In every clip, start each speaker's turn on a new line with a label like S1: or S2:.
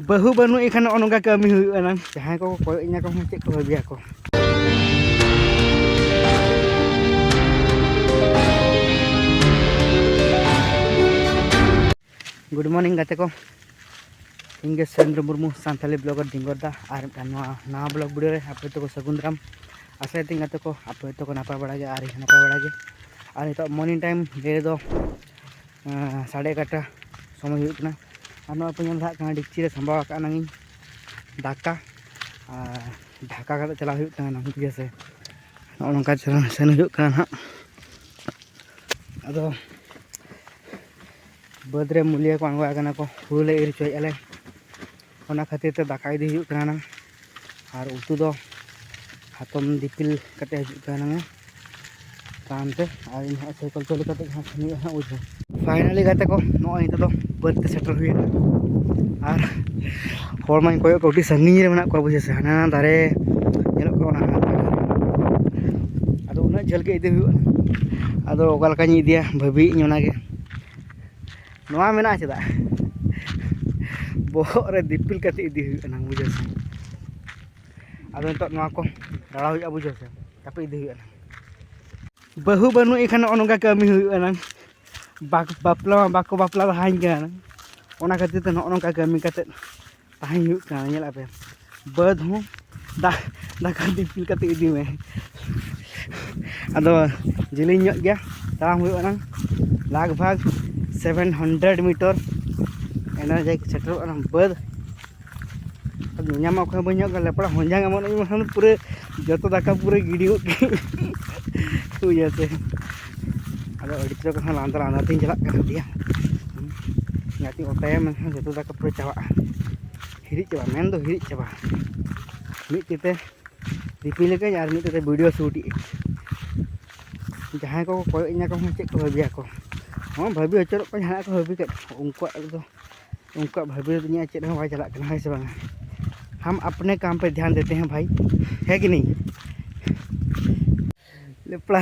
S1: बहु बनू इखान नोंका कमी हुई जहाँ को कोयना को चेक को भाबिया को गुड मॉर्निंग गाते को इंगे सुरेंद्र मुर्मू सानथाली ब्लॉगर डिंगरदा और नवा ब्लॉग वीडियो रे आप तो को सगुंद्राम आशा तीन गाते को आप तो को नापा बड़ा गे और नापा बड़ा गे और नितो मॉर्निंग टाइम ले दो 11:30 समय हुई कना और नवा पे नाम कना डिक्ची रे संभाव का नंगी दाका ढाका का चला हुई कना नंगी जैसे नोंका चला सेन हुई कना अदो बद्रे मूल्य को आंगवा कना को हुले इर चोय आले ओना खातिर ते दाका इदी हुई कना और उतु दो हातम दिपिल कते हुई कना कामते और इन साइकिल चलो कते हां खनी हां उजो फाइनली गाते को नो इन तो बर्थ सेटल हुई और हॉर्मन कोय कोटी संगी रे मना को बुझे से हाना दारे नेलो को ना अदो उना झल के इदी हुई अदो ओकाल का नी दिया भाभी इना के नोआ मेना चदा बोह रे दिपिल कते इदी हुई ना बुझे से अदो तो नोआ को दाड़ा हुई बुझे से तापे इदी हुई बहु बनू इखान नोंका कमी हुई ना बापला बाको बापला हाई गना ओना खातिर ते नोंका कमी कते ताही हुई कना नेला पे बद हो दाका दिपिल कते इदी में अदो जिलिंग गया ताम हुई ना लगभग 700 मीटर एना जाय सेटर ना बद नामा को बन्यो लेपड़ा होंजांग अमन पूरे जतो दाका पूरे गिडियो हुई से अदो अड़ी तो कहा लांदा लांदा तीन चला कर दिया याती ओताय में जतो दाका पूरे चावा हिरी चावा मेन दो हिरी चावा मिट तेते दिपिल के यार मिट तेते वीडियो शूट जहाँ को कोय इना को चेक को भाबिया को हां भाभी अचर को जहाँ को भाभी के उनका भाभी दुनिया चेक हो भाई चला करना है से बांग हम अपने काम पे ध्यान देते हैं भाई है कि नहीं लेपड़ा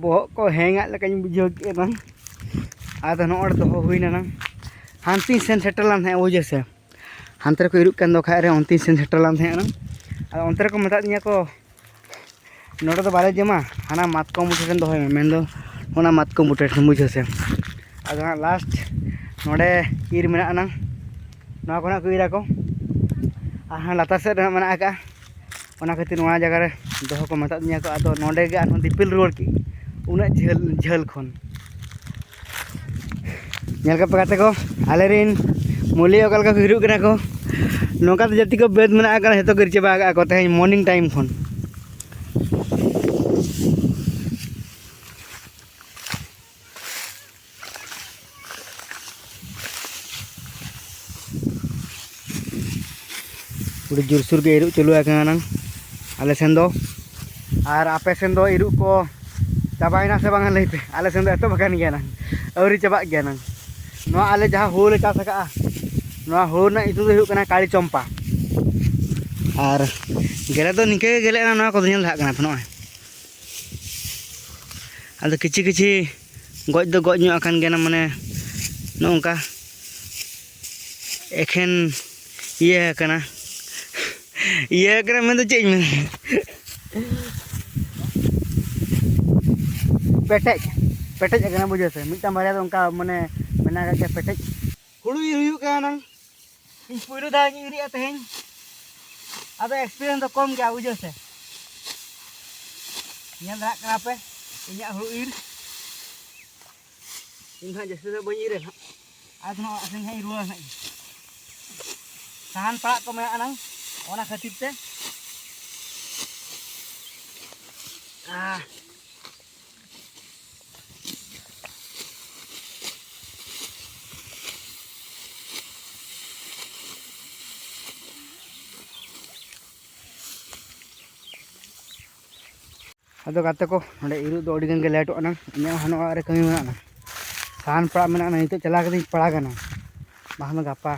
S1: बहुत को हैंगा लकाኝ बुझो के ना आदा नोड़ तो हुईना ना हांती सेन सेटलान है वजह से हांतर को इरुक कन दो खाय रे अंती सेन सेटलान है ना आ अंतर को मता दिया को नोड़ तो बाले जमा हाना मात को मुठेन दो है मेन दो ओना मात को मुठेन बुझो से आ लास्ट नोड़े ईर मेना ना ना कोना को इरा को आ लाता से मना का ओना खातिर नोआ जगह रे दोहो को मता दिया को आदो नोडे गे आन दिपिल रोड की उना झल झल खन नेल का पकाते को आलेरिन मूल्य ओकल का हिरु कना को नोका तो जति को बेद मना का हेतो कर चबा को ते मॉर्निंग टाइम खन पूरी जुरसुर के इरु चलू आकना आले सेन दो और आपे सेन दो इरु को चाबाइना से बांगा लेते आले सेन दो एतो बकान गया ना औरी चबा गया ना नोआ आले जहां होले चास का नोआ हो ना इतु दो कना काली चंपा और गेले तो निके गेले ना नोआ को नेल हा कना नोआ आदो किछि किछि गज दो गज न्यो आकान गेना माने नोंका एखेन ये कना ये करे मैं तो चेंज में पेटेज अगना बुझे से मिटा मारिया तो उनका माने मेना के पेटेज हुड़ू हुयु काना इन पुरो दा इरिया तेन अबे एक्सपीरियंस तो कम गया बुझे से नेल रा करा पे इया हुड़ू इर इनहा जैसे से बई रे आज नो असन है रुआ है साहन पड़ा को मैं अनंग ओना खातिर ते अदो गाते को नडे इरु दो अडी गन के लेट ओना इना हनो रे कमी मेना ना साहन पड़ा मेना ना नितो चला कदी पड़ा गना बाहन गापा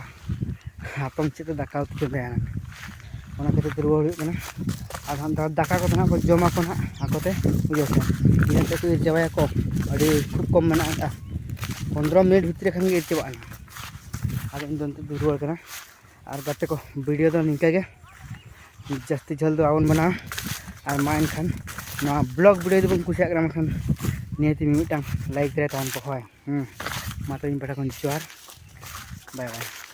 S1: हातम चित दाका उतु बेना ओना खातिर रुआ हुई कना और हम दाका को ना को जमा को ना आकोते बुझे से इन ते को जवाया को अड़ी खूब कम मेना 15 मिनट भीतर खान गे चबा आदो इन दो रुआड़ करना और गाते को वीडियो दो निका गे जास्ती झल दो आवन बना और मा एनखान ना ब्लॉग वीडियो दो बन कुसिया करना खान नियति मिमिटांग लाइक दे तान को होय मा तो इन पठा खन जोहार बाय बाय।